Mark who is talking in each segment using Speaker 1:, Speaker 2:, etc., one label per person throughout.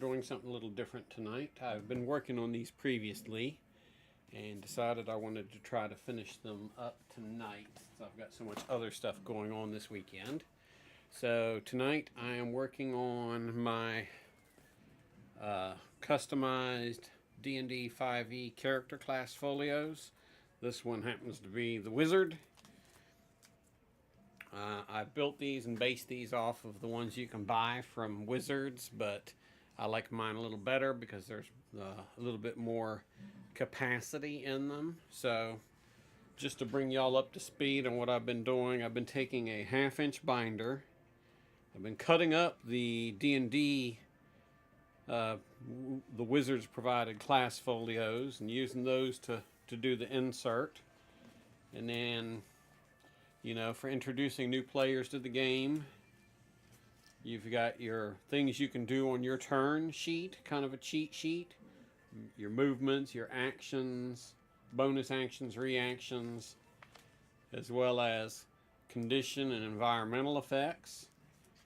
Speaker 1: doing something a little different tonight. I've been working on these previously and decided I wanted to try to finish them up tonight since I've got so much other stuff going on this weekend. So tonight I am working on my customized D&D 5e character class folios. This one happens to be the wizard. I built these and based these off of the ones you can buy from Wizards, but I like mine a little better because there's a little bit more capacity in them. So just to bring y'all up to speed on what I've been doing, I've been taking a 1/2-inch binder. I've been cutting up the D&D, the Wizards provided class folios and using those to do the insert. And then, you know, for introducing new players to the game, you've got your things you can do on your turn sheet, kind of a cheat sheet. Your movements, your actions, bonus actions, reactions, as well as condition and environmental effects.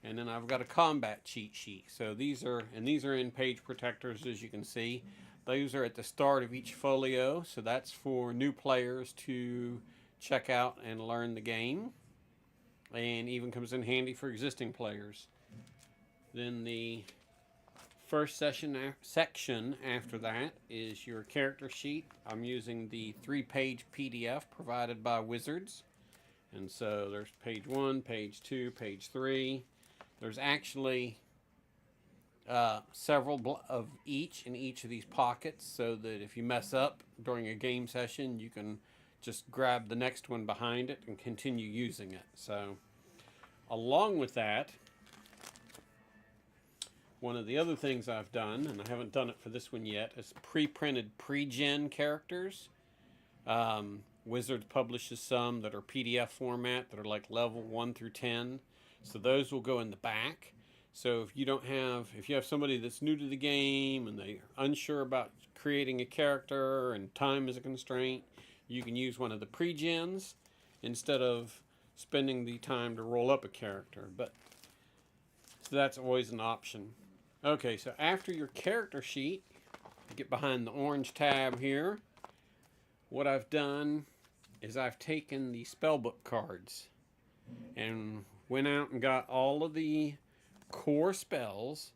Speaker 1: And then I've got a combat cheat sheet. So these are in page protectors, as you can see. Those are at the start of each folio, so that's for new players to check out and learn the game, and even comes in handy for existing players. Then the first section after that is your character sheet. I'm using the 3-page PDF provided by Wizards, and so there's page 1, page 2, page 3. There's actually several of each in each of these pockets, so that if you mess up during a game session, you can just grab the next one behind it and continue using it. So along with that, one of the other things I've done, and I haven't done it for this one yet, is pre-printed pre-gen characters. Wizards publishes some that are PDF format that are like level 1 through 10. So those will go in the back. So if you have somebody that's new to the game and they're unsure about creating a character and time is a constraint, you can use one of the pre-gens instead of spending the time to roll up a character. So that's always an option. Okay, so after your character sheet, get behind the orange tab here. What I've done is I've taken the spellbook cards and went out and got all of the core spells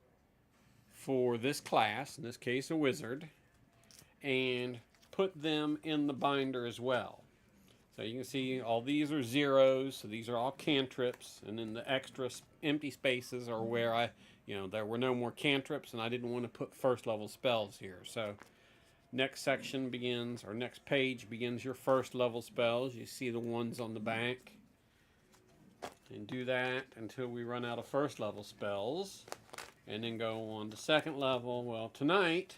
Speaker 1: for this class, in this case a wizard, and put them in the binder as well. So you can see all these are zeros, so these are all cantrips, and then the extra empty spaces are where there were no more cantrips and I didn't want to put first level spells here. So next section begins, or next page begins your first level spells. You see the ones on the back. And do that until we run out of first level spells, and then go on to second level. Well, tonight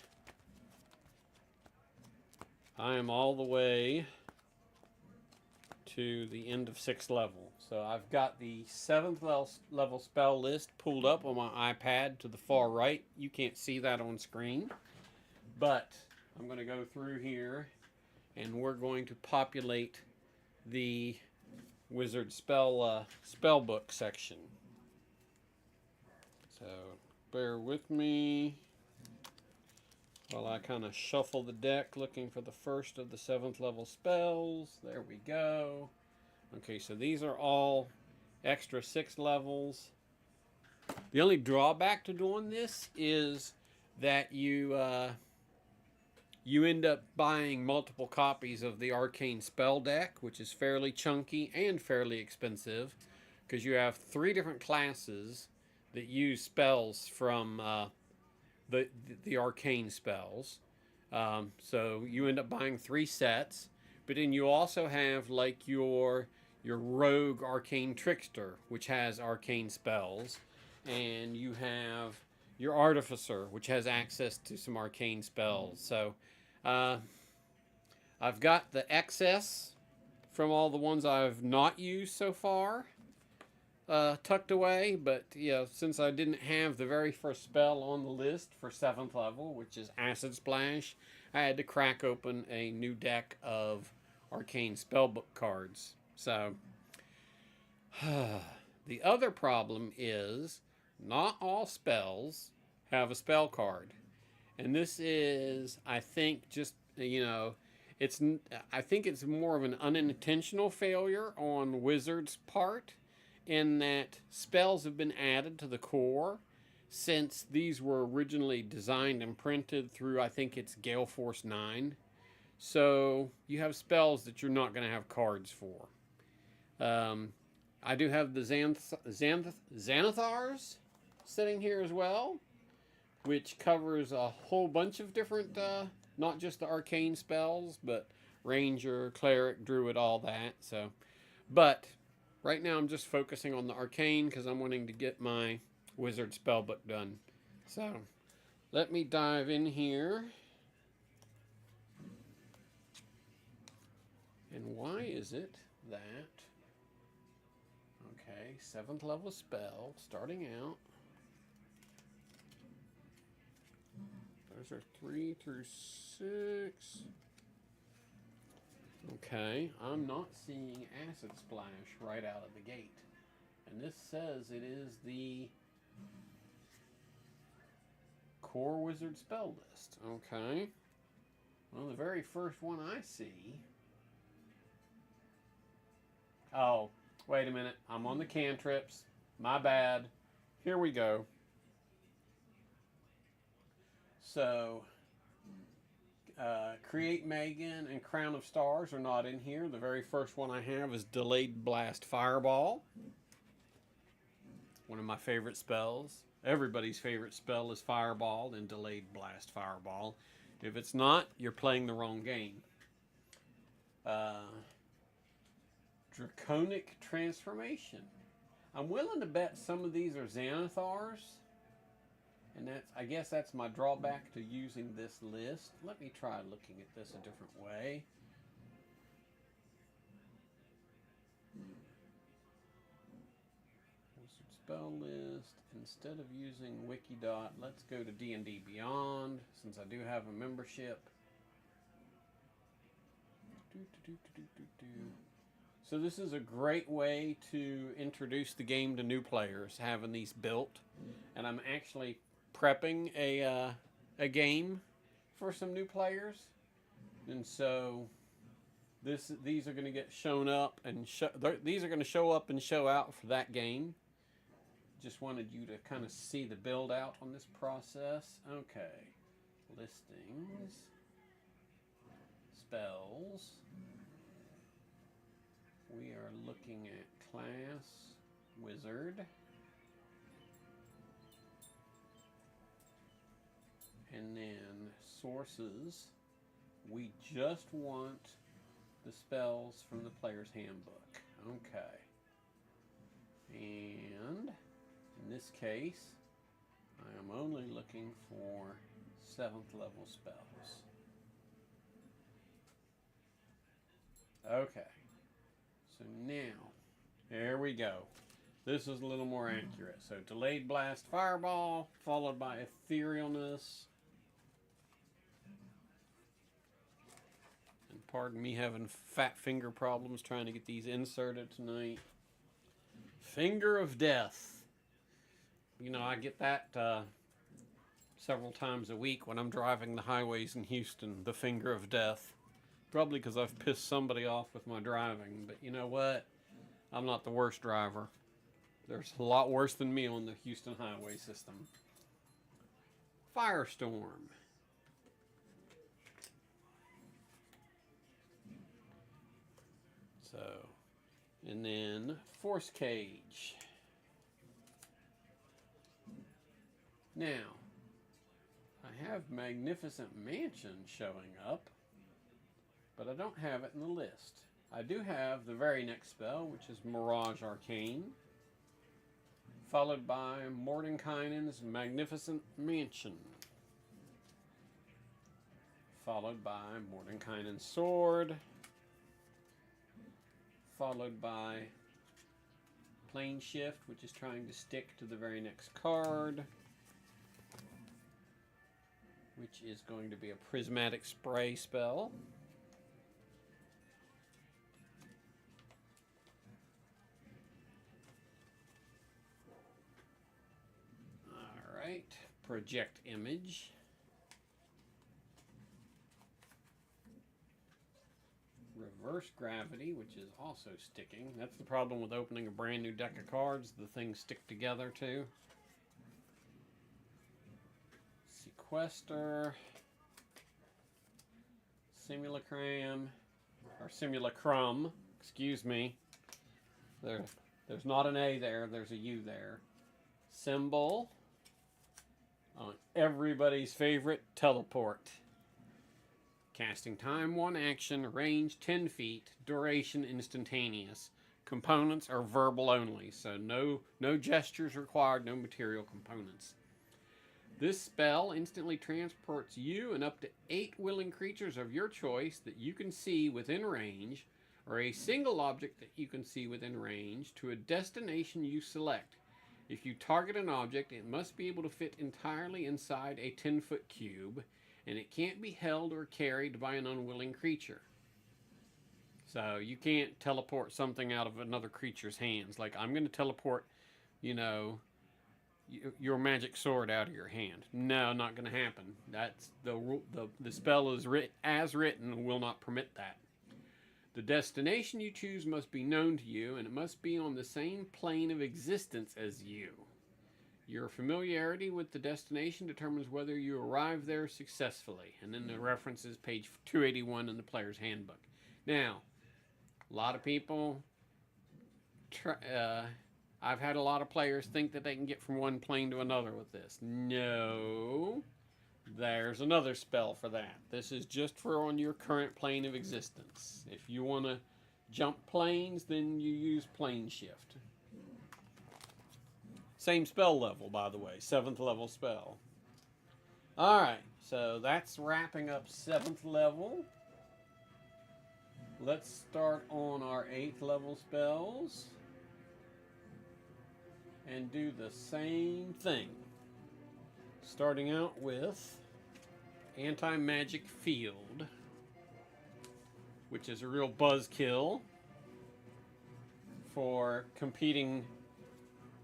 Speaker 1: I am all the way to the end of 6th level. So I've got the 7th level spell list pulled up on my iPad to the far right. You can't see that on screen, but I'm going to go through here and we're going to populate the Wizard spell book section. So bear with me while I kind of shuffle the deck looking for the first of the 7th level spells. There we go. Okay, so these are all extra 6 levels. The only drawback to doing this is that you end up buying multiple copies of the Arcane Spell deck, which is fairly chunky and fairly expensive, because you have 3 different classes that use spells from the Arcane spells. So you end up buying 3 sets, but then you also have like your Rogue Arcane Trickster, which has Arcane spells, and you have your Artificer, which has access to some Arcane spells. So I've got the excess from all the ones I've not used so far tucked away, but since I didn't have the very first spell on the list for 7th level, which is Acid Splash, I had to crack open a new deck of Arcane Spellbook cards. So the other problem is not all spells have a spell card. And this is, I think, just, I think it's more of an unintentional failure on Wizards' part, in that spells have been added to the core since these were originally designed and printed through, I think it's Gale Force 9. So you have spells that you're not going to have cards for. I do have the Xanathars sitting here as well, which covers a whole bunch of different, not just the arcane spells, but Ranger, Cleric, Druid, all that. So, but right now I'm just focusing on the arcane because I'm wanting to get my Wizard spellbook done. So, let me dive in here. And why is it that, okay, 7th level spell, starting out. Those are 3 through 6. Okay, I'm not seeing Acid Splash right out of the gate. And this says it is the Core Wizard spell list. Okay. Well, the very first one I see... Oh, wait a minute. I'm on the cantrips. My bad. Here we go. So, Create Megan and Crown of Stars are not in here. The very first one I have is Delayed Blast Fireball. One of my favorite spells. Everybody's favorite spell is Fireball and Delayed Blast Fireball. If it's not, you're playing the wrong game. Draconic Transformation. I'm willing to bet some of these are Xanathars. And that's, I guess that's my drawback to using this list. Let me try looking at this a different way. Wizard spell list. Instead of using Wikidot, let's go to D&D Beyond, since I do have a membership. So this is a great way to introduce the game to new players, having these built. And I'm actually prepping a game for some new players, and so these are going to get shown up and these are going to show up and show out for that game. Just wanted you to kind of see the build out on this process. Okay, listings, spells. We are looking at class wizard. And then sources, we just want the spells from the player's handbook. Okay. And in this case, I am only looking for 7th level spells. Okay. So now, there we go. This is a little more accurate. So Delayed Blast Fireball, followed by Etherealness. Pardon me having fat finger problems trying to get these inserted tonight. Finger of Death. You know, I get that several times a week when I'm driving the highways in Houston, the Finger of Death. Probably because I've pissed somebody off with my driving. But you know what? I'm not the worst driver. There's a lot worse than me on the Houston highway system. Firestorm. So, and then Force Cage. Now, I have Magnificent Mansion showing up, but I don't have it in the list. I do have the very next spell, which is Mirage Arcane, followed by Mordenkainen's Magnificent Mansion, followed by Mordenkainen's Sword, followed by Plane Shift, which is trying to stick to the very next card, which is going to be a Prismatic Spray spell. Alright, project image. Reverse gravity, which is also sticking. That's the problem with opening a brand new deck of cards. The things stick together too. Sequester. Simulacrum. Or simulacrum. Excuse me. There's not an A there. There's a U there. Symbol. On everybody's favorite, teleport. Casting time, 1 action, range 10 feet, duration instantaneous. Components are verbal only, so no gestures required, no material components. This spell instantly transports you and up to 8 willing creatures of your choice that you can see within range, or a single object that you can see within range, to a destination you select. If you target an object, it must be able to fit entirely inside a 10-foot cube, and it can't be held or carried by an unwilling creature. So you can't teleport something out of another creature's hands. Like, I'm going to teleport, you know, your magic sword out of your hand. No, not going to happen. That's the spell is as written will not permit that. The destination you choose must be known to you, and it must be on the same plane of existence as you. Your familiarity with the destination determines whether you arrive there successfully. And then the reference is page 281 in the player's handbook. Now, a lot of people, I've had a lot of players think that they can get from one plane to another with this. No, there's another spell for that. This is just for on your current plane of existence. If you want to jump planes, then you use plane shift. Same spell level, by the way. 7th level spell. Alright, so that's wrapping up 7th level. Let's start on our 8th level spells. And do the same thing. Starting out with Anti-Magic Field, which is a real buzzkill for competing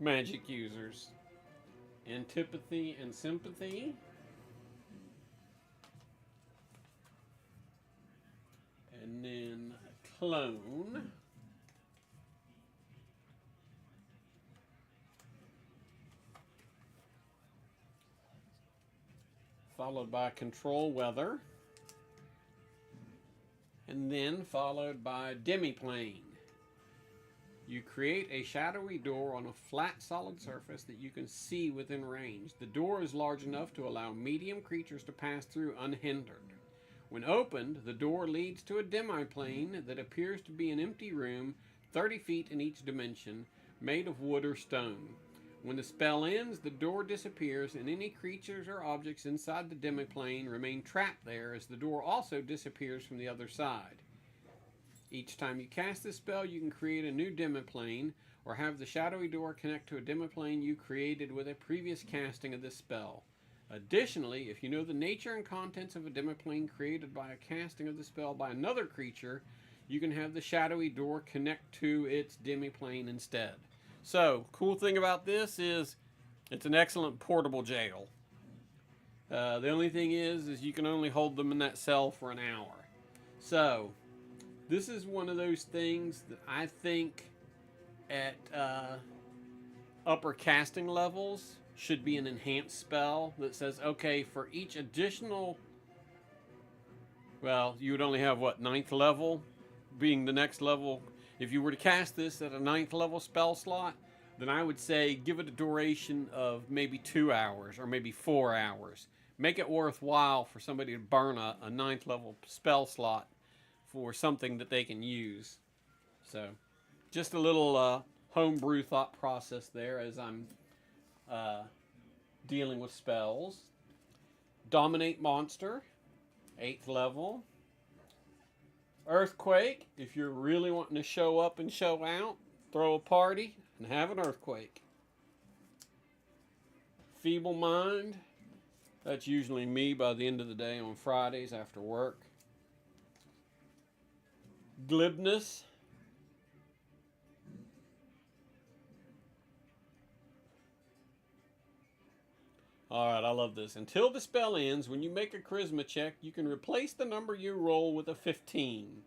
Speaker 1: magic users. Antipathy and Sympathy. And then Clone. Followed by Control Weather. And then followed by Demiplane. You create a shadowy door on a flat, solid surface that you can see within range. The door is large enough to allow medium creatures to pass through unhindered. When opened, the door leads to a demiplane that appears to be an empty room, 30 feet in each dimension, made of wood or stone. When the spell ends, the door disappears, and any creatures or objects inside the demiplane remain trapped there, as the door also disappears from the other side. Each time you cast this spell, you can create a new demiplane, or have the shadowy door connect to a demiplane you created with a previous casting of this spell. Additionally, if you know the nature and contents of a demiplane created by a casting of the spell by another creature, you can have the shadowy door connect to its demiplane instead. So, cool thing about this is it's an excellent portable jail. The only thing is you can only hold them in that cell for an hour. So, this is one of those things that I think at upper casting levels should be an enhanced spell that says, okay, for each additional, well, you would only have, what, 9th level being the next level. If you were to cast this at a 9th level spell slot, then I would say give it a duration of maybe 2 hours or maybe 4 hours. Make it worthwhile for somebody to burn a 9th level spell slot for something that they can use. So, just a little homebrew thought process there as I'm dealing with spells. Dominate Monster, 8th level. Earthquake, if you're really wanting to show up and show out, throw a party and have an earthquake. Feeble Mind, that's usually me by the end of the day on Fridays after work. Glibness. Alright, I love this. Until the spell ends, when you make a charisma check, you can replace the number you roll with a 15.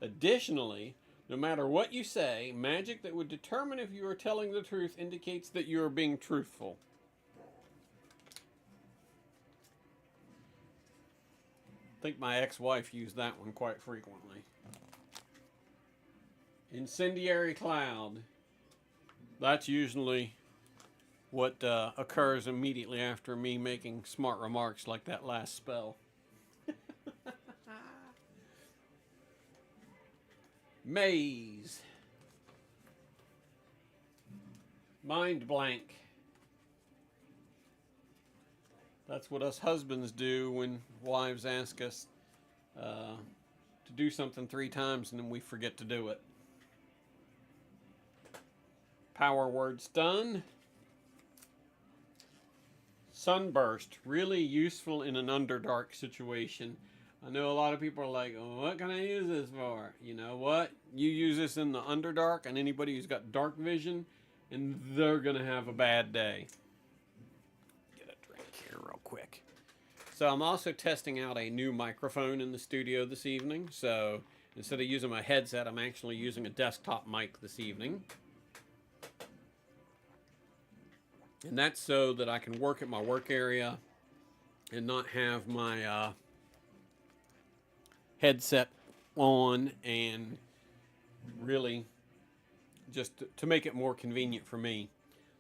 Speaker 1: Additionally, no matter what you say, magic that would determine if you are telling the truth indicates that you are being truthful. I think my ex-wife used that one quite frequently. Incendiary cloud. That's usually what occurs immediately after me making smart remarks like that last spell. Maze. Mind blank. That's what us husbands do when wives ask us to do something 3 times and then we forget to do it. Power word stun. Sunburst. Really useful in an Underdark situation. I know a lot of people are like, oh, what can I use this for? You know what? You use this in the Underdark and anybody who's got dark vision, and they're going to have a bad day. Get a drink here real quick. So I'm also testing out a new microphone in the studio this evening. So instead of using my headset, I'm actually using a desktop mic this evening. And that's so that I can work at my work area and not have my headset on, and really just to make it more convenient for me.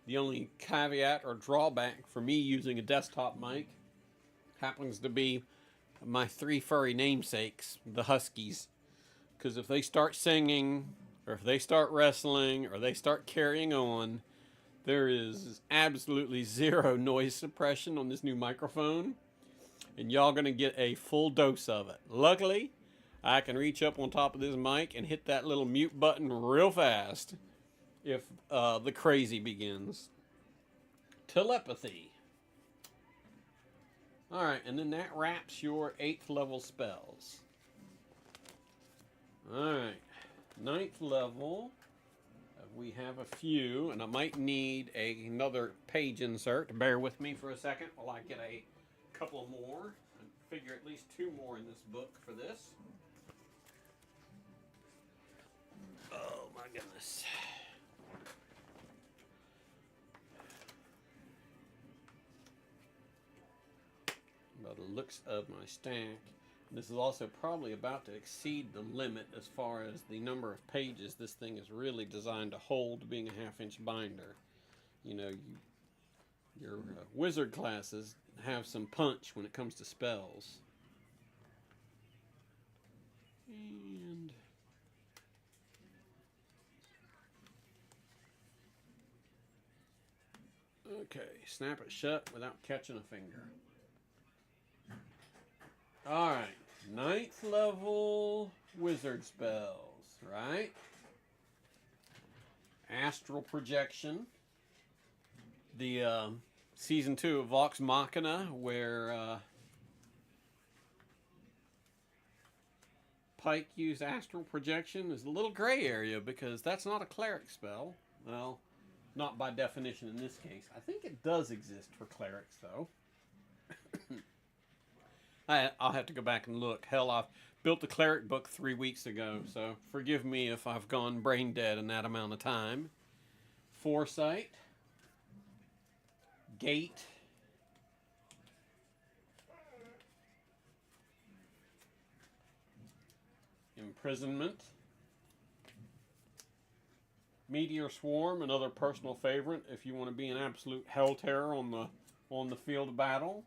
Speaker 1: The only caveat or drawback for me using a desktop mic happens to be my 3 furry namesakes, the Huskies. Because if they start singing, or if they start wrestling, or they start carrying on, there is absolutely 0 noise suppression on this new microphone, and y'all gonna get a full dose of it. Luckily, I can reach up on top of this mic and hit that little mute button real fast if the crazy begins. Telepathy. Alright, and then that wraps your 8th level spells. Alright, 9th level. We have a few, and I might need another page insert. Bear with me for a second while I get a couple more. I figure at least 2 more in this book for this. Oh my goodness. By the looks of my stack, this is also probably about to exceed the limit as far as the number of pages this thing is really designed to hold, being a 1/2-inch binder. You know, your wizard classes have some punch when it comes to spells. And okay, snap it shut without catching a finger. Alright, 9th level wizard spells, right? Astral projection. The season 2 of Vox Machina, where Pike used astral projection, is a little gray area because that's not a cleric spell. Well, not by definition in this case. I think it does exist for clerics, though. I'll have to go back and look. Hell, I've built the cleric book 3 weeks ago, so forgive me if I've gone brain dead in that amount of time. Foresight. Gate. Imprisonment. Meteor Swarm, another personal favorite if you want to be an absolute hell terror on the field of battle.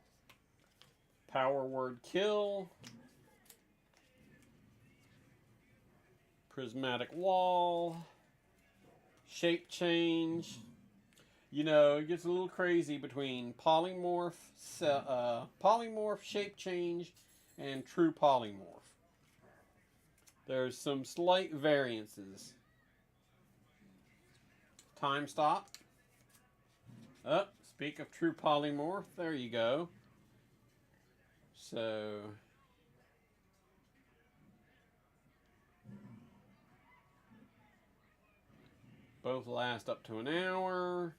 Speaker 1: Power word kill. Prismatic wall. Shape change. You know, it gets a little crazy between polymorph, shape change, and true polymorph. There's some slight variances. Time stop. Oh, speak of true polymorph. There you go. So both last up to an hour.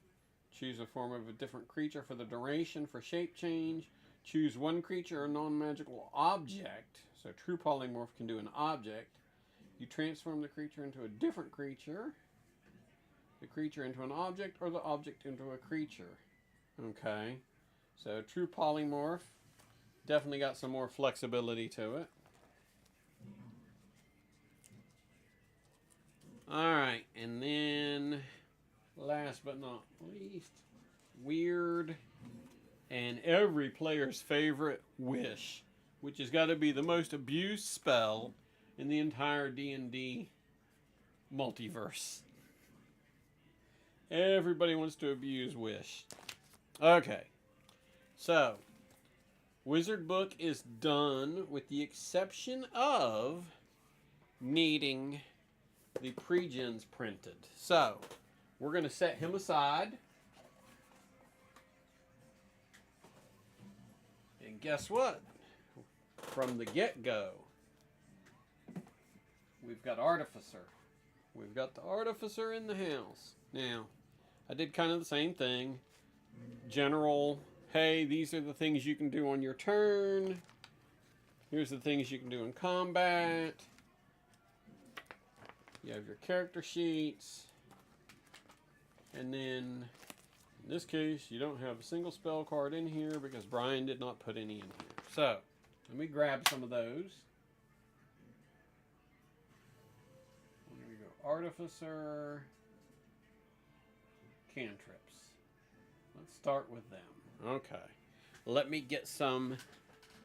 Speaker 1: Choose a form of a different creature for the duration for shape change. Choose one creature or non-magical object. So true polymorph can do an object. You transform the creature into a different creature, the creature into an object, or the object into a creature. Okay, so true polymorph definitely got some more flexibility to it. Alright, and then last but not least, weird and every player's favorite, wish, which has got to be the most abused spell in the entire D&D multiverse. Everybody wants to abuse wish. Okay, so Wizard Book is done with the exception of needing the pre-gens printed. So we're going to set him aside. And guess what? From the get-go, we've got Artificer. We've got the Artificer in the house. Now, I did kind of the same thing. General, hey, these are the things you can do on your turn. Here's the things you can do in combat. You have your character sheets. And then, in this case, you don't have a single spell card in here because Brian did not put any in here. So, let me grab some of those. Here we go. Artificer. Cantrips. Let's start with them. Okay. Let me get some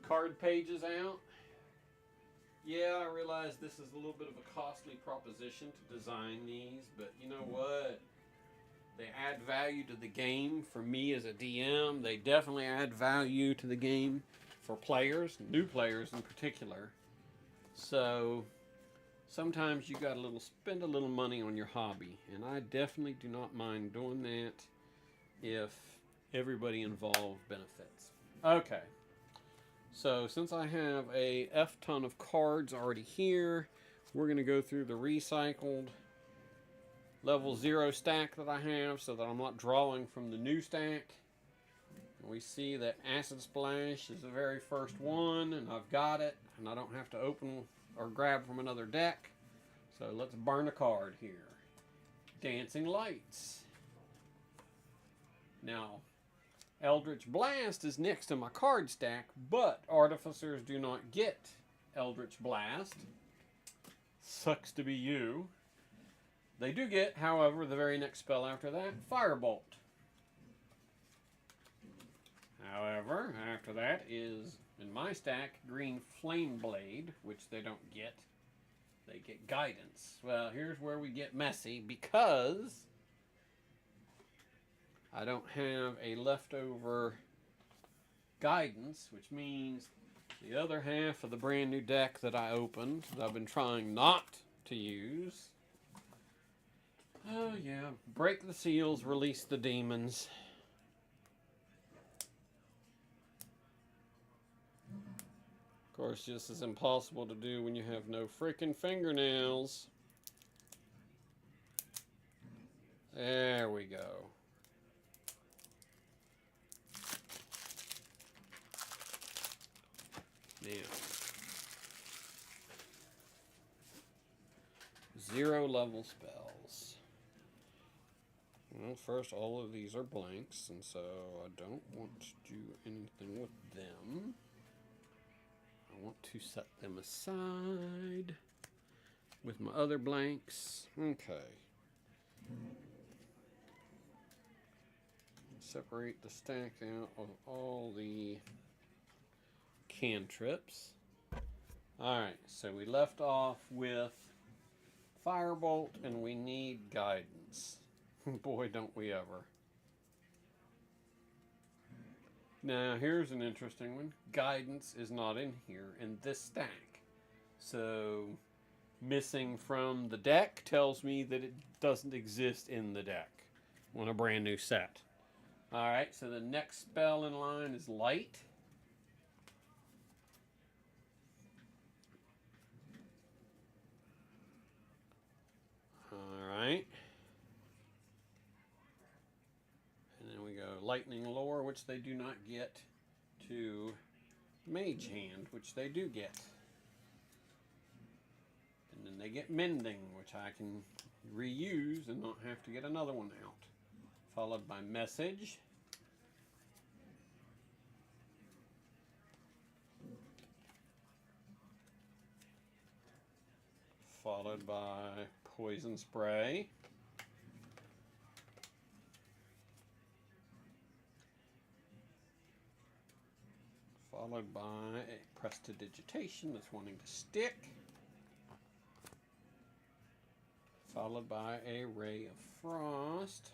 Speaker 1: card pages out. Yeah, I realize this is a little bit of a costly proposition to design these, but you know what? They add value to the game for me as a DM. They definitely add value to the game for players, new players in particular. So sometimes you got to spend a little money on your hobby, and I definitely do not mind doing that if everybody involved benefits. Okay. So since I have a F-ton of cards already here, we're going to go through the recycled level 0 stack that I have so that I'm not drawing from the new stack. And we see that Acid Splash is the very first one, and I've got it, and I don't have to open or grab from another deck. So let's burn a card here. Dancing Lights. Now, Eldritch Blast is next to my card stack, but Artificers do not get Eldritch Blast. Sucks to be you. They do get, however, the very next spell after that, Firebolt. However, after that is, in my stack, Green Flame Blade, which they don't get. They get Guidance. Well, here's where we get messy, because I don't have a leftover Guidance, which means the other half of the brand new deck that I opened, that I've been trying not to use. Oh yeah, break the seals, release the demons. Of course, this is impossible to do when you have no frickin' fingernails. There we go. Now, 0 level spells. Well, first, all of these are blanks, and so I don't want to do anything with them. I want to set them aside with my other blanks. Okay. Separate the stack out of all the cantrips. Alright, so we left off with Firebolt, and we need Guidance. Boy, don't we ever. Now, here's an interesting one. Guidance is not in here in this stack. So, missing from the deck tells me that it doesn't exist in the deck on a brand new set. Alright, so the next spell in line is Light. Alright. And Lightning Lore, which they do not get, to Mage Hand, which they do get. And then they get Mending, which I can reuse and not have to get another one out. Followed by Message. Followed by Poison Spray. Followed by a Prestidigitation that's wanting to stick. Followed by a Ray of Frost.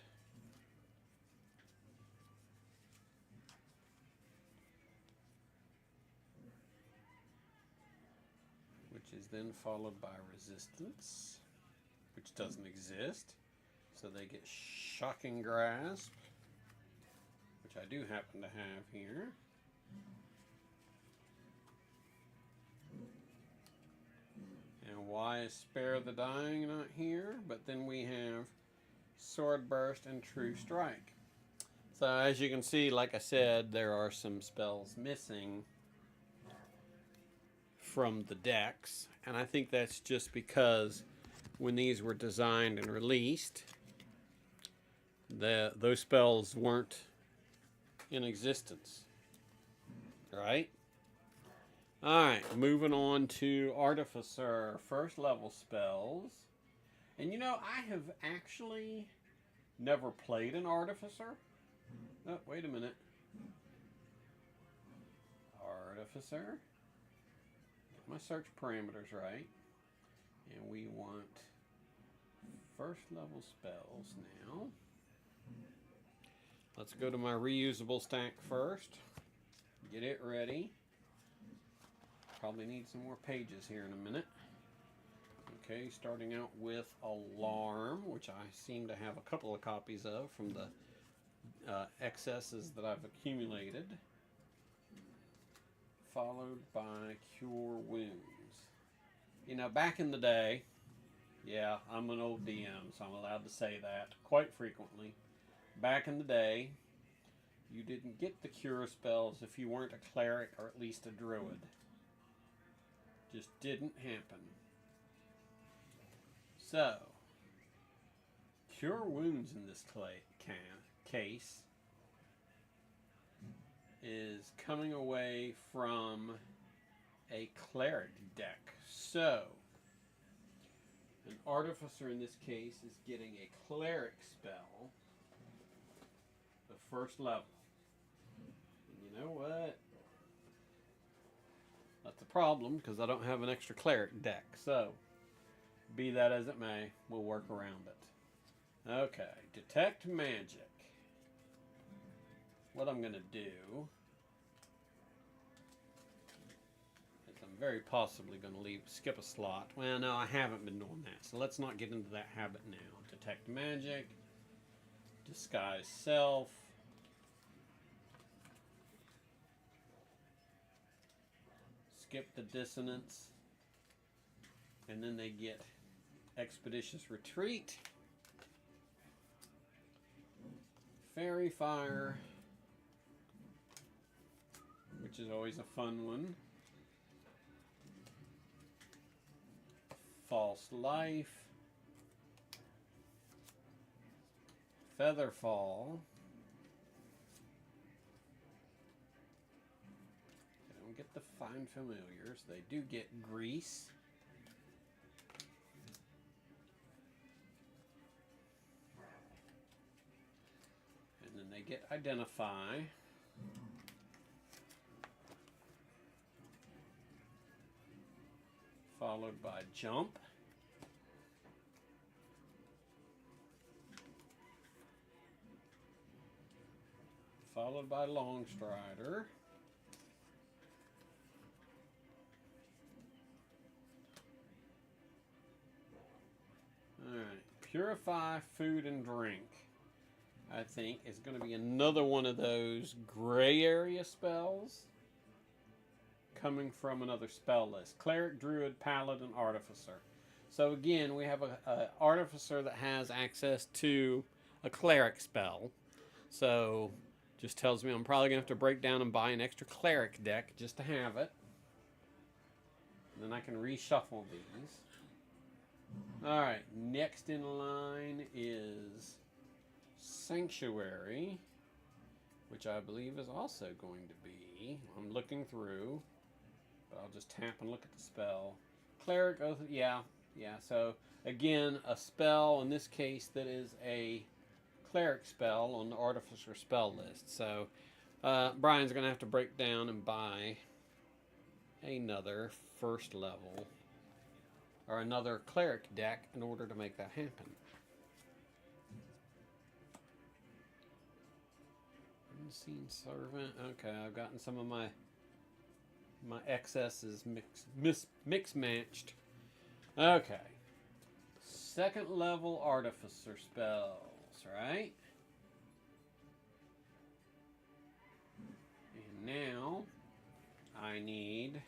Speaker 1: Which is then followed by Resistance, which doesn't exist. So they get Shocking Grasp, which I do happen to have here. And why is Spare the Dying not here? But then we have Sword Burst and True Strike. So as you can see, like I said, there are some spells missing from the decks, and I think that's just because when these were designed and released, those spells weren't in existence, right? Alright, moving on to Artificer first level spells. And you know, I have actually never played an Artificer. Oh, wait a minute. Artificer. My search parameters right, and we want first level spells now. Let's go to my reusable stack first, get it ready. Probably need some more pages here in a minute. Okay, starting out with Alarm, which I seem to have a couple of copies of from the excesses that I've accumulated. Followed by Cure Wounds. You know, back in the day, yeah, I'm an old DM, so I'm allowed to say that quite frequently. Back in the day, you didn't get the cure spells if you weren't a cleric or at least a druid. Just didn't happen. So, Cure Wounds in this case is coming away from a cleric deck. So, an Artificer in this case is getting a cleric spell, the first level. And you know what? That's a problem because I don't have an extra cleric deck. So, be that as it may, we'll work around it. Okay, Detect Magic. What I'm going to do is I'm very possibly going to skip a slot. Well, no, I haven't been doing that, so let's not get into that habit now. Detect Magic, Disguise Self, skip the Dissonance, and then they get Expeditious Retreat, Fairy Fire, which is always a fun one. False Life. Featherfall. They don't get the Find Familiars. They do get Grease. And then they get Identify. Followed by Jump. Followed by Longstrider. Alright, Purify Food and Drink, I think, is going to be another one of those gray area spells coming from another spell list. Cleric, Druid, Paladin, Artificer. So again, we have a Artificer that has access to a Cleric spell. So Just tells me I'm probably going to have to break down and buy an extra cleric deck just to have it. And then I can reshuffle these. Alright, next in line is Sanctuary, which I believe is also going to be, I'm looking through, but I'll just tap and look at the spell. Cleric Oath, yeah, so again, a spell in this case that is a cleric spell on the Artificer spell list. So Brian's going to have to break down and buy another first level, or another cleric deck in order to make that happen. Unseen Servant. Okay, I've gotten some of my excesses mix matched. Okay. Second level Artificer spells, right? And now I need,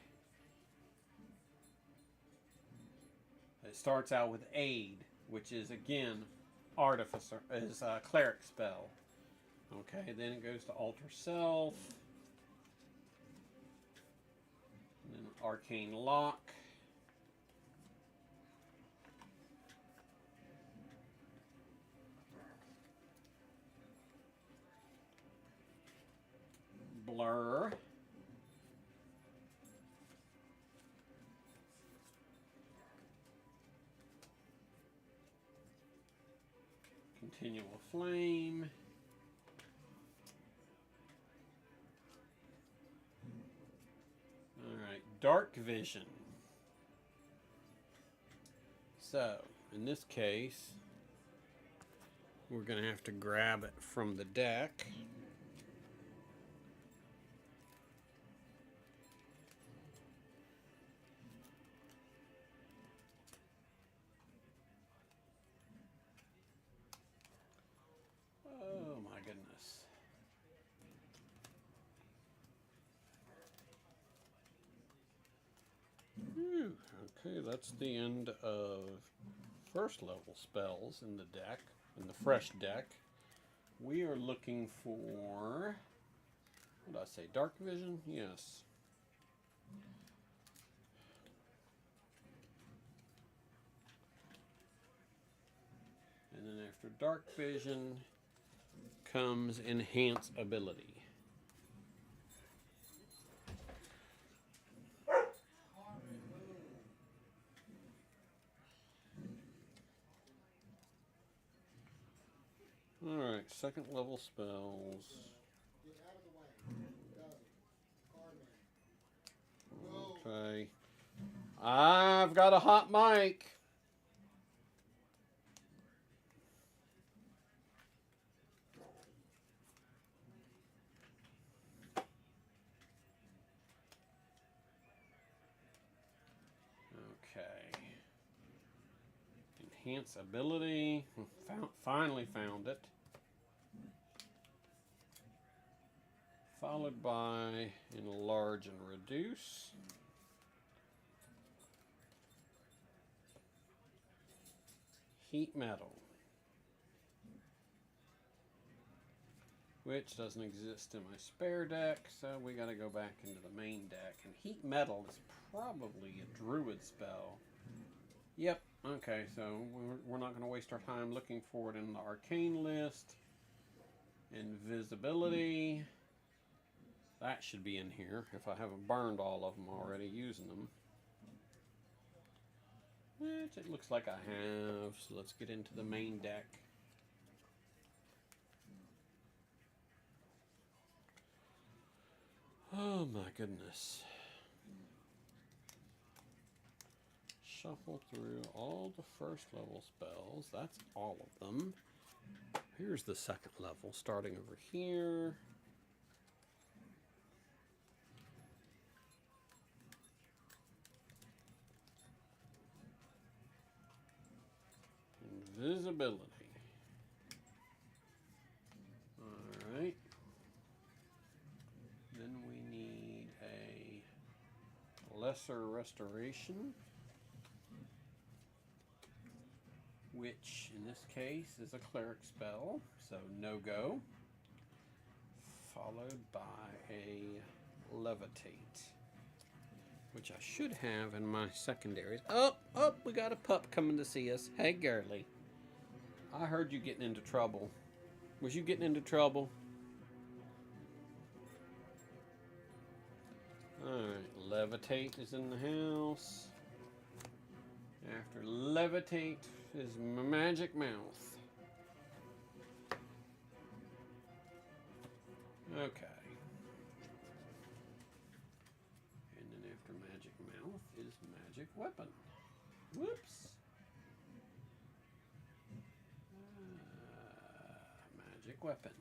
Speaker 1: it starts out with Aid, which is again Artificer, is a cleric spell. Okay, then it goes to Alter Self, and then Arcane Lock, Blur, Continual Flame, alright, Dark Vision. So, in this case, we're going to have to grab it from the deck. Oh my goodness. Whew. Okay, that's the end of first level spells in the deck, in the fresh deck. We are looking for, what did I say, Dark Vision? Yes. And then after Dark Vision comes Enhance Ability. Alright, second level spells. Okay. I've got a hot mic. Okay. Enhance ability. Finally found it. Followed by enlarge and reduce. Heat metal, which doesn't exist in my spare deck, so we got to go back into the main deck. And heat metal is probably a druid spell. Yep. Okay, so we're not going to waste our time looking for it in the arcane list. Invisibility. That should be in here if I haven't burned all of them already using them. Which it looks like I have, so let's get into the main deck. Oh my goodness. Shuffle through all the first level spells. That's all of them. Here's the second level, starting over here. Invisibility. Alright. Then we need a lesser restoration, which in this case is a cleric spell, so no go. followed by a levitate, which I should have in my secondaries. Oh, we got a pup coming to see us. Hey, girly. I heard you getting into trouble. Was you getting into trouble? Alright, levitate is in the house. After levitate is magic mouth. Okay. And then after magic mouth is magic weapon. Whoops. Magic weapon.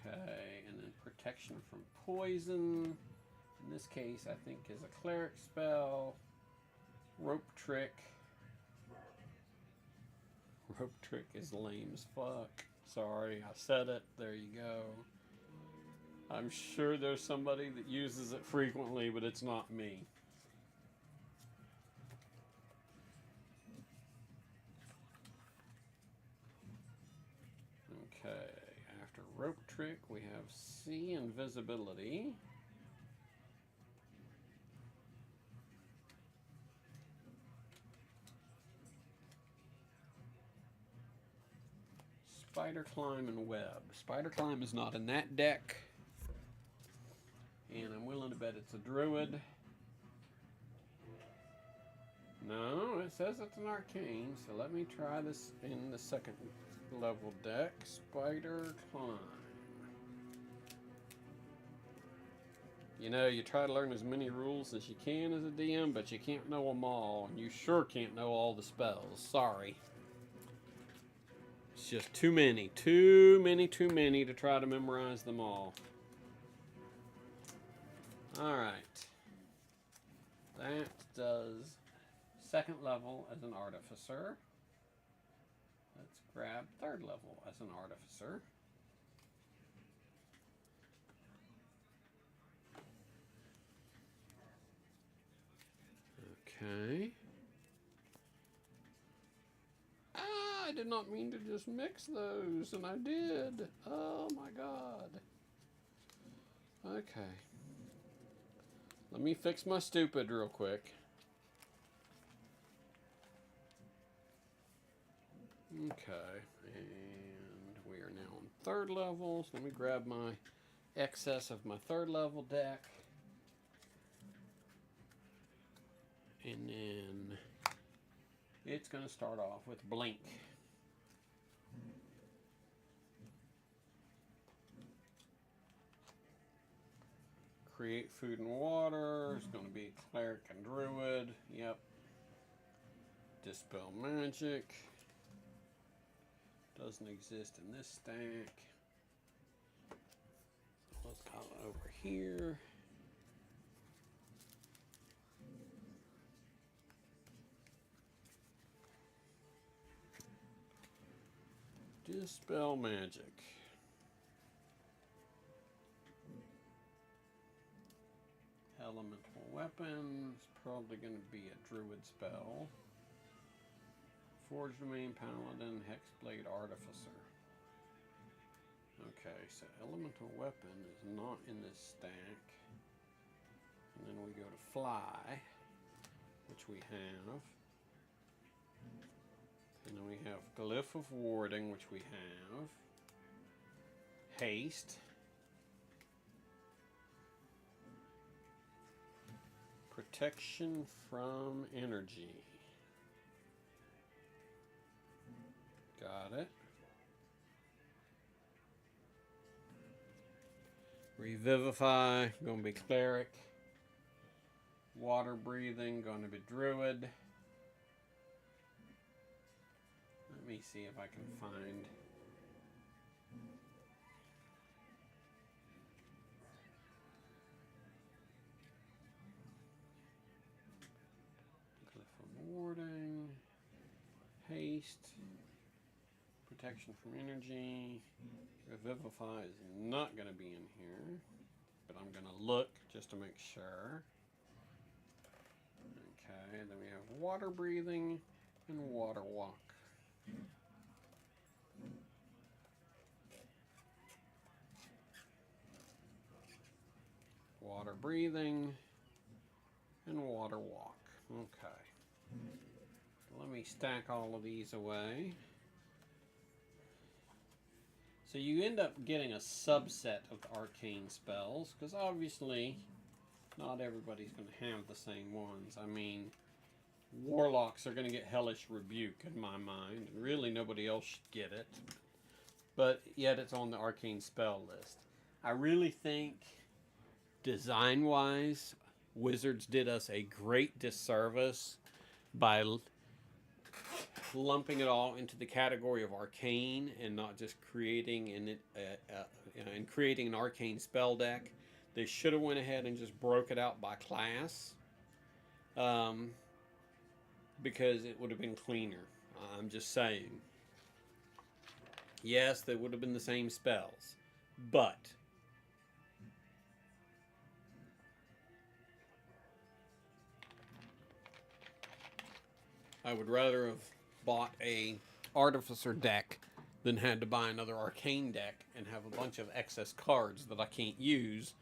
Speaker 1: Okay, and then protection from poison. In this case, I think is a cleric spell. Rope trick. Rope trick is lame as fuck. Sorry, I said it. There you go. I'm sure there's somebody that uses it frequently, but it's not me. Okay, after rope trick, we have see invisibility. Spider climb and web. Spider climb is not in that deck. And I'm willing to bet it's a druid. No, it says it's an arcane, so let me try this in the second level deck. Spider climb. You know, you try to learn as many rules as you can as a DM, but you can't know them all, and you sure can't know all the spells. Sorry. It's just too many to try to memorize them all. Alright. That does second level as an artificer. Let's grab third level as an artificer. Okay. I did not mean to just mix those, and I did. Oh my god. Okay. Let me fix my stupid real quick. Okay, and we are now on third level, so let me grab my excess of my third level deck. And then it's going to start off with Blink. Create food and water. It's going to be cleric and druid. Yep. Dispel magic. Doesn't exist in this stack. Let's call it over here. Dispel magic. Elemental weapon. It's probably going to be a druid spell. Forged Domain Paladin, Hexblade Artificer. Okay, so elemental weapon is not in this stack. And then we go to fly, which we have. And then we have Glyph of Warding, which we have. Haste. Protection from energy. Got it. Revivify, going to be cleric. Water breathing, going to be druid. Let me see if I can find. Glyph of Warding. Haste. Protection from energy. Revivify is not going to be in here. but I'm going to look just to make sure. Okay, and then we have water breathing and water walk. Water breathing and water walk. Okay. Let me stack all of these away. So you end up getting a subset of the arcane spells, because obviously not everybody's going to have the same ones. I mean, warlocks are going to get Hellish Rebuke in my mind, and really nobody else should get it. But yet it's on the arcane spell list. I really think, design-wise, Wizards did us a great disservice by lumping it all into the category of arcane and not just creating creating an arcane spell deck. They should have went ahead and just broke it out by class, because it would have been cleaner. I'm just saying. Yes, they would have been the same spells, but I would rather have bought a Artificer deck than had to buy another Arcane deck and have a bunch of excess cards that I can't use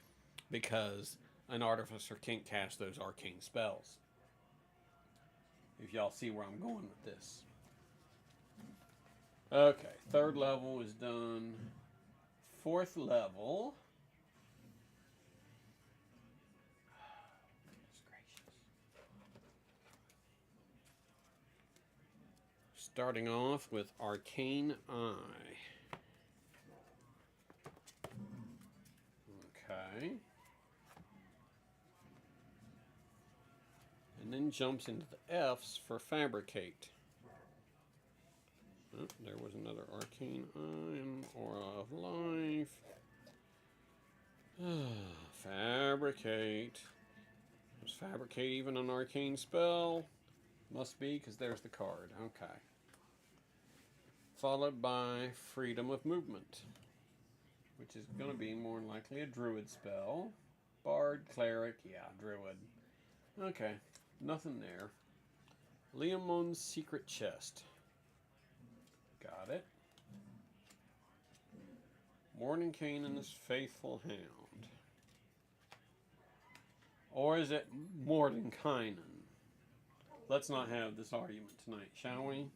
Speaker 1: because an Artificer can't cast those arcane spells. If y'all see where I'm going with this. Okay, 3rd level is done. 4th level. Starting off with Arcane Eye. Okay. And then jumps into the F's for Fabricate. Oh, there was another Arcane Eye and Aura of Life. Fabricate. Was Fabricate even an arcane spell? Must be, because there's the card. Okay. Followed by Freedom of Movement, which is going to be more than likely a Druid spell. Bard, Cleric, yeah, Druid. Okay, nothing there. Leomon's Secret Chest. Got it. Mordenkainen's Faithful Hound. Or is it Mordenkainen? Let's not have this argument tonight, shall we?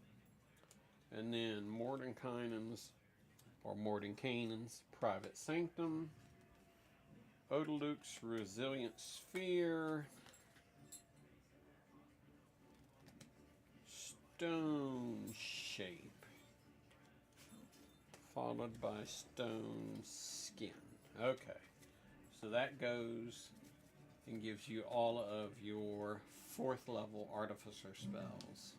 Speaker 1: And then Mordenkainen's, or Mordenkainen's Private Sanctum. Odaluk's Resilient Sphere. Stone Shape. Followed by Stone Skin. Okay. So that goes and gives you all of your 4th level Artificer spells.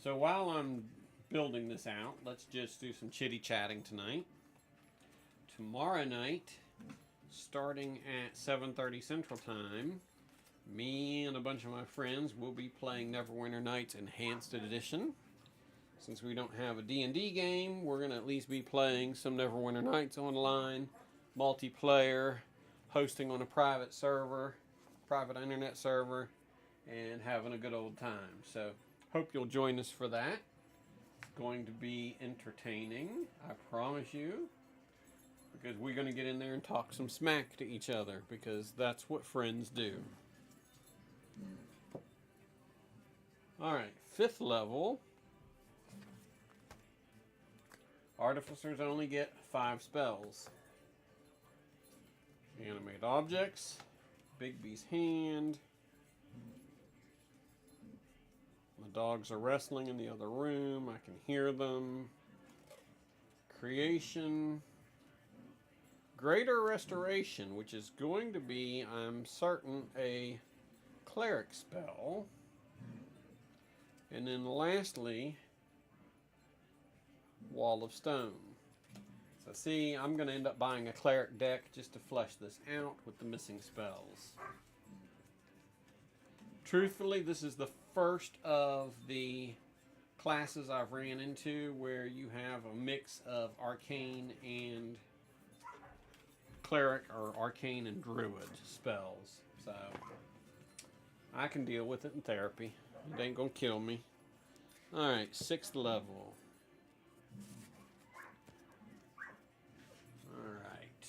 Speaker 1: So while I'm building this out, let's just do some chitty-chatting tonight. Tomorrow night, starting at 7:30 Central Time, me and a bunch of my friends will be playing Neverwinter Nights Enhanced Edition. Since we don't have a D&D game, we're going to at least be playing some Neverwinter Nights online, multiplayer, hosting on a private server, private internet server, and having a good old time. So, hope you'll join us for that. It's going to be entertaining, I promise you, because we're going to get in there and talk some smack to each other, because that's what friends do. Alright, 5th level. Artificers only get 5 spells. Animate Objects, Bigby's Hand. My dogs are wrestling in the other room. I can hear them. Creation. Greater Restoration, which is going to be, I'm certain, a Cleric spell. And then lastly, Wall of Stone. So see, I'm going to end up buying a Cleric deck just to flesh this out with the missing spells. Truthfully, this is the first of the classes I've ran into where you have a mix of arcane and cleric or arcane and druid spells. So I can deal with it in therapy. It ain't gonna kill me. Alright, 6th level. Alright.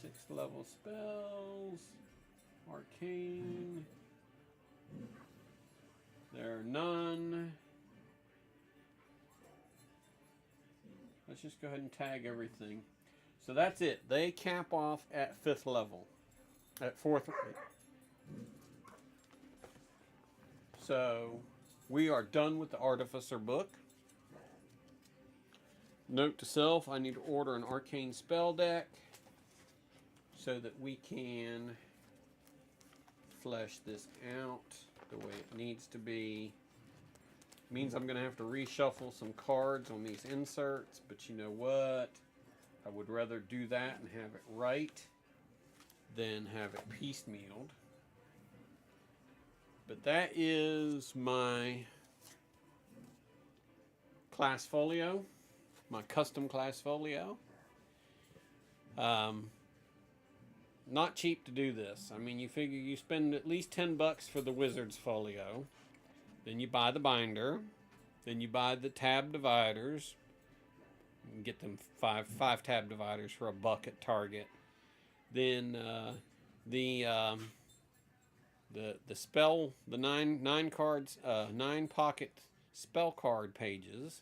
Speaker 1: 6th level spells. Arcane. There are none. Let's just go ahead and tag everything. So that's it. They cap off at 5th level. At 4th. So we are done with the Artificer book. Note to self, I need to order an arcane spell deck so that we can flesh this out the way it needs to be. Means I'm going to have to reshuffle some cards on these inserts, but you know what? I would rather do that and have it right than have it piecemealed. But that is my class folio, my custom class folio. Not cheap to do this. I mean, you figure you spend at least $10 for the Wizard's folio. Then you buy the binder. Then you buy the tab dividers. You can get them five tab dividers for $1 at Target. Then the spell, the nine cards, 9 pocket spell card pages.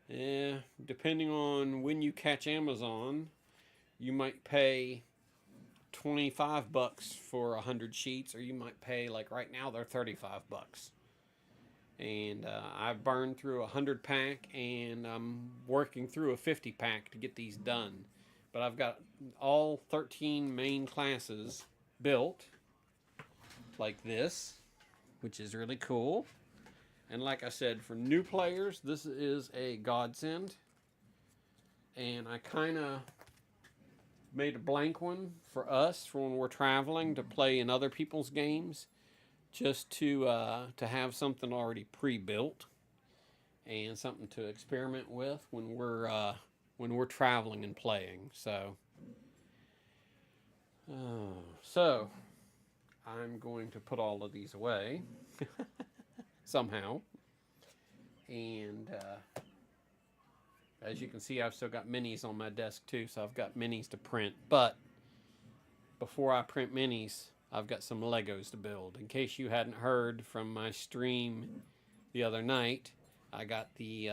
Speaker 1: Depending on when you catch Amazon, you might pay $25 for 100 sheets, or you might pay, like right now, they're $35. And I've burned through a 100 pack, and I'm working through a 50 pack to get these done. But I've got all 13 main classes built like this, which is really cool. And like I said, for new players, this is a godsend. And I kind of made a blank one for us for when we're traveling to play in other people's games, just to have something already pre-built and something to experiment with when we're traveling and playing. So I'm going to put all of these away somehow. And as you can see, I've still got minis on my desk too, so I've got minis to print. But before I print minis, I've got some Legos to build. In case you hadn't heard from my stream the other night, I got the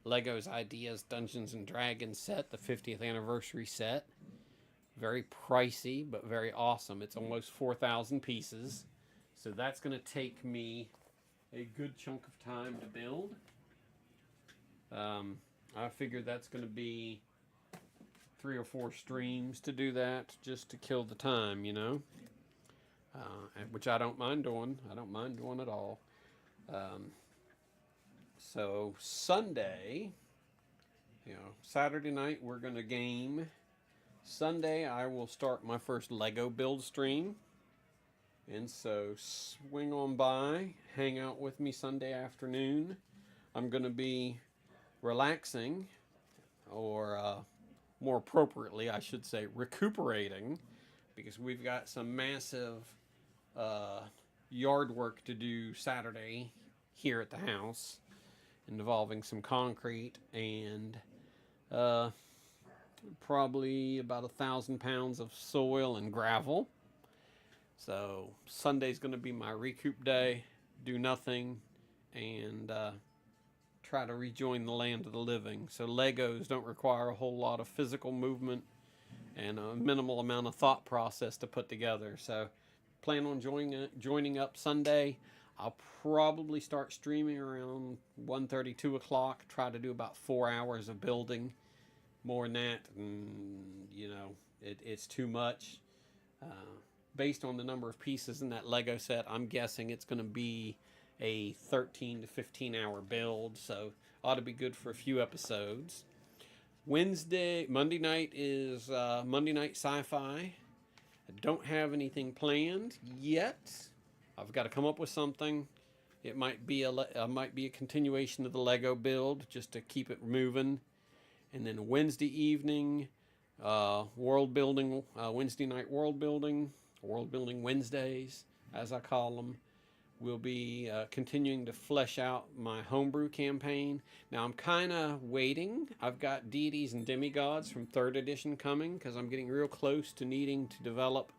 Speaker 1: Legos Ideas Dungeons and Dragons set, the 50th anniversary set. Very pricey, but very awesome. It's almost 4,000 pieces. So that's going to take me a good chunk of time to build. I figured that's going to be 3 or 4 streams to do that, just to kill the time, you know. Which I don't mind doing. I don't mind doing at all. So Sunday, Saturday night we're going to game. Sunday I will start my first Lego build stream. And so swing on by, hang out with me Sunday afternoon. I'm going to be relaxing, or more appropriately, I should say, recuperating, because we've got some massive yard work to do Saturday here at the house, involving some concrete and probably about 1,000 pounds of soil and gravel. So Sunday's going to be my recoup day, do nothing, and try to rejoin the land of the living. So Legos don't require a whole lot of physical movement and a minimal amount of thought process to put together. So plan on joining up Sunday. I'll probably start streaming around 1:30, 2 o'clock. Try to do about 4 hours of building. More than that, it's too much. Based on the number of pieces in that Lego set, I'm guessing it's going to be a 13 to 15 hour build, so ought to be good for a few episodes. Monday night is Monday Night Sci-Fi. I don't have anything planned yet. I've got to come up with something. It might be a continuation of the Lego build just to keep it moving. And then Wednesday evening, world building, Wednesday night world building Wednesdays, as I call them. We'll be continuing to flesh out my homebrew campaign. Now I'm kind of waiting. I've got deities and demigods from 3rd edition coming because I'm getting real close to needing to develop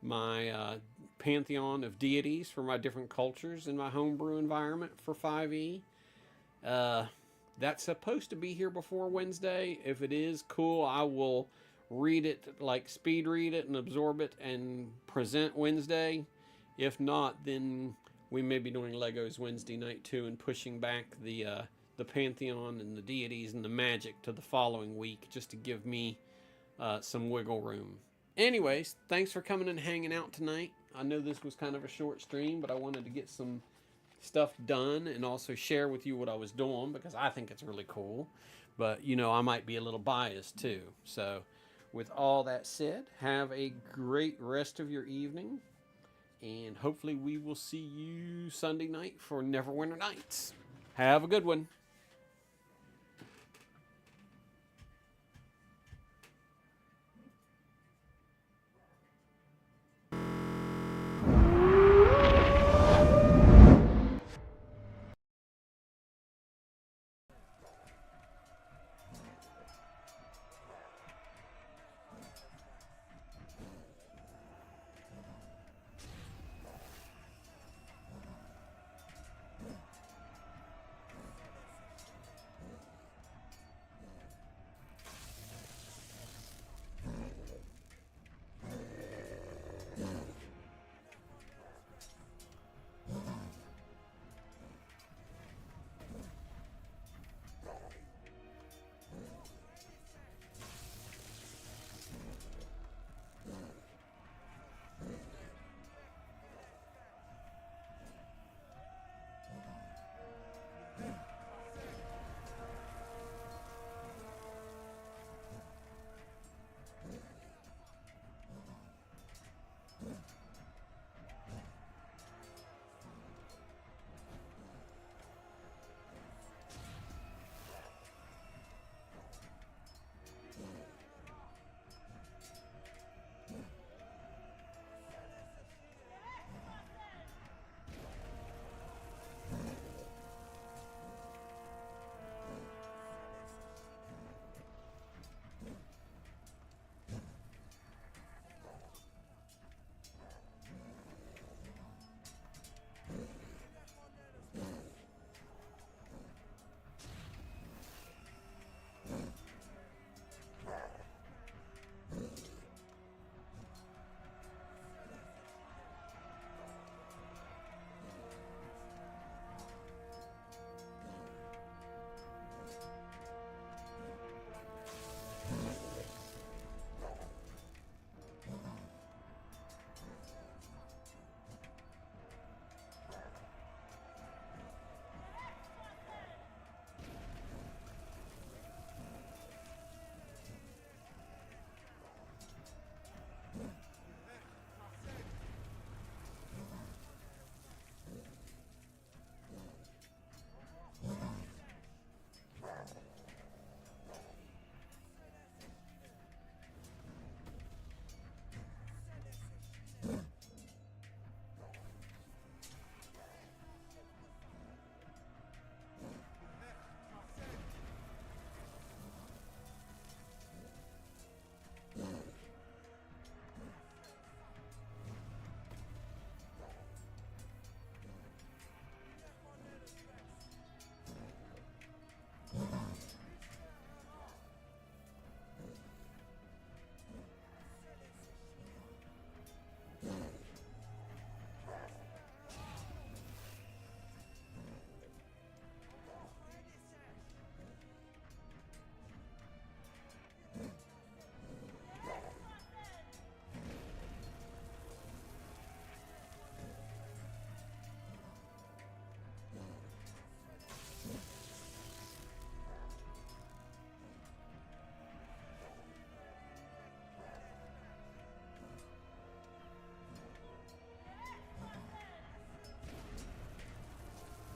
Speaker 1: my pantheon of deities for my different cultures in my homebrew environment for 5e. That's supposed to be here before Wednesday. If it is, cool. I will read it, like speed read it and absorb it and present Wednesday. If not, then we may be doing Legos Wednesday night too and pushing back the pantheon and the deities and the magic to the following week just to give me some wiggle room. Anyways, thanks for coming and hanging out tonight. I know this was kind of a short stream, but I wanted to get some stuff done and also share with you what I was doing because I think it's really cool. But, you know, I might be a little biased too. So, with all that said, have a great rest of your evening. And hopefully we will see you Sunday night for Neverwinter Nights. Have a good one.